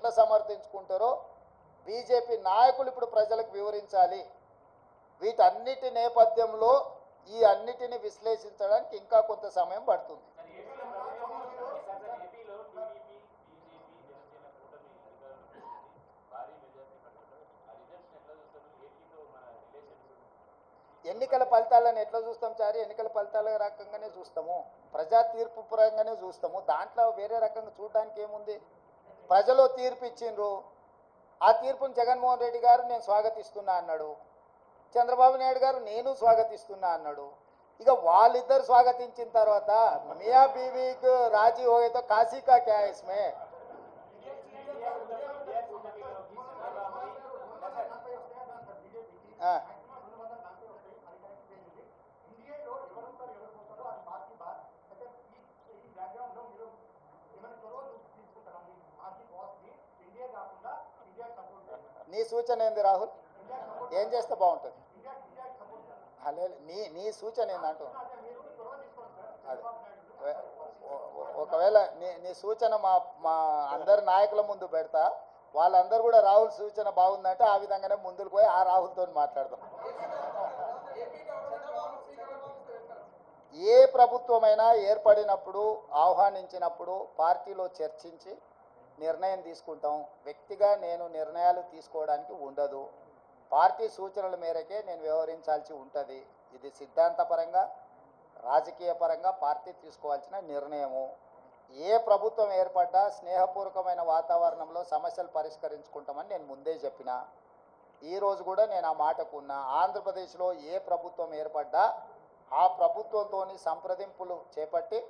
ఎట్లా సమర్థించుకుంటారో బీజేపీ నాయకులు ఇప్పుడు ప్రజలకు వివరించాలి. వీటన్నిటి నేపథ్యంలో ఈ అన్నిటిని విశ్లేషించడానికి ఇంకా కొంత సమయం పడుతుంది. ఎన్నికల ఫలితాలను ఎట్లా చూస్తాం చారి? ఎన్నికల ఫలితాల రకంగానే చూస్తాము, ప్రజా తీర్పు పరంగానే చూస్తాము. దాంట్లో వేరే రకంగా చూడడానికి ఏముంది? ప్రజలు తీర్పు ఇచ్చిండ్రు, ఆ తీర్పును జగన్మోహన్ రెడ్డి గారు నేను స్వాగతిస్తున్నా అన్నాడు, చంద్రబాబు నాయుడు గారు నేను స్వాగతిస్తున్నా అన్నాడు. ఇక వాళ్ళిద్దరు స్వాగతించిన తర్వాత మియా బీవీకి రాజీ హోయేతో కాశీ కా క్యా ఇస్మే? నీ సూచన ఏంది రాహుల్? ఏం చేస్తే బాగుంటుంది? నీ సూచన ఏందంటూ అదే ఒకవేళ నీ సూచన మా అందరి నాయకుల ముందు పెడతా, వాళ్ళందరూ కూడా రాహుల్ సూచన బాగుందంటే ఆ విధంగానే ముందుకు పోయి ఆ రాహుల్తో మాట్లాడదాం. ఏ ప్రభుత్వమైనా ఏర్పడినప్పుడు ఆహ్వానించినప్పుడు పార్టీలో చర్చించి నిర్ణయం తీసుకుంటాం. వ్యక్తిగా నేను నిర్ణయాలు తీసుకోవడానికి ఉండదు. పార్టీ సూచనల మేరకే నేను వ్యవహరించాల్సి ఉంటుంది. ఇది సిద్ధాంతపరంగా రాజకీయ పరంగా పార్టీ తీసుకోవాల్సిన నిర్ణయము. ఏ ప్రభుత్వం ఏర్పడ్డా స్నేహపూర్వకమైన వాతావరణంలో సమస్యలు పరిష్కరించుకుంటామని నేను ముందే చెప్పిన. ఈరోజు కూడా నేను ఆ మాటకున్నా. ఆంధ్రప్రదేశ్లో ఏ ప్రభుత్వం ఏర్పడ్డా ఆ ప్రభుత్వంతో సంప్రదింపులు చేపట్టి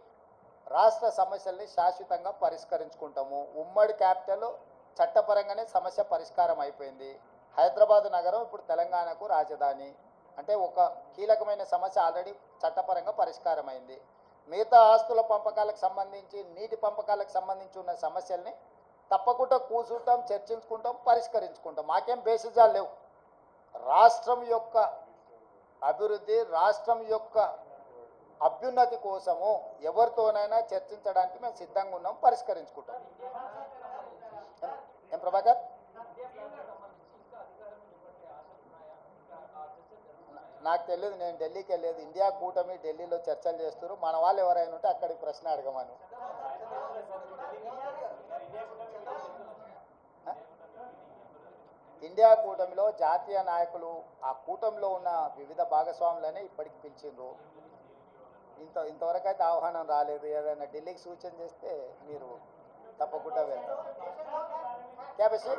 రాష్ట్ర సమస్యల్ని శాశ్వతంగా పరిష్కరించుకుంటాము. ఉమ్మడి క్యాపిటల్ చట్టపరంగానే సమస్య పరిష్కారం అయిపోయింది. హైదరాబాద్ నగరం ఇప్పుడు తెలంగాణకు రాజధాని అంటే ఒక కీలకమైన సమస్య ఆల్రెడీ చట్టపరంగా పరిష్కారం అయింది. మిగతా ఆస్తుల పంపకాలకు సంబంధించి నీటి పంపకాలకు సంబంధించి ఉన్న సమస్యల్ని తప్పకుండా కూర్చుంటాం, చర్చించుకుంటాం, పరిష్కరించుకుంటాం. మాకేం బేసిజాలు లేవు. రాష్ట్రం యొక్క అభివృద్ధి, రాష్ట్రం యొక్క అభ్యున్నతి కోసము ఎవరితోనైనా చర్చించడానికి మేము సిద్ధంగా ఉన్నాం, పరిష్కరించుకుంటాం. ఏం ప్రభాకర్? నాకు తెలియదు, నేను ఢిల్లీకి వెళ్ళలేదు. ఇండియా కూటమి ఢిల్లీలో చర్చలు చేస్తారు. మన వాళ్ళు ఎవరైనా ఉంటే అక్కడికి ప్రశ్న అడగమను. ఇండియా కూటమిలో జాతీయ నాయకులు ఆ కూటమిలో ఉన్న వివిధ భాగస్వాములనే ఇప్పటికి పిలిచిండ్రు. ఇంతవరకు అయితే ఆహ్వానం రాలేదు. ఏదైనా ఢిల్లీకి సూచన చేస్తే మీరు తప్పకుండా వెళ్తారు. క్యా బేసి?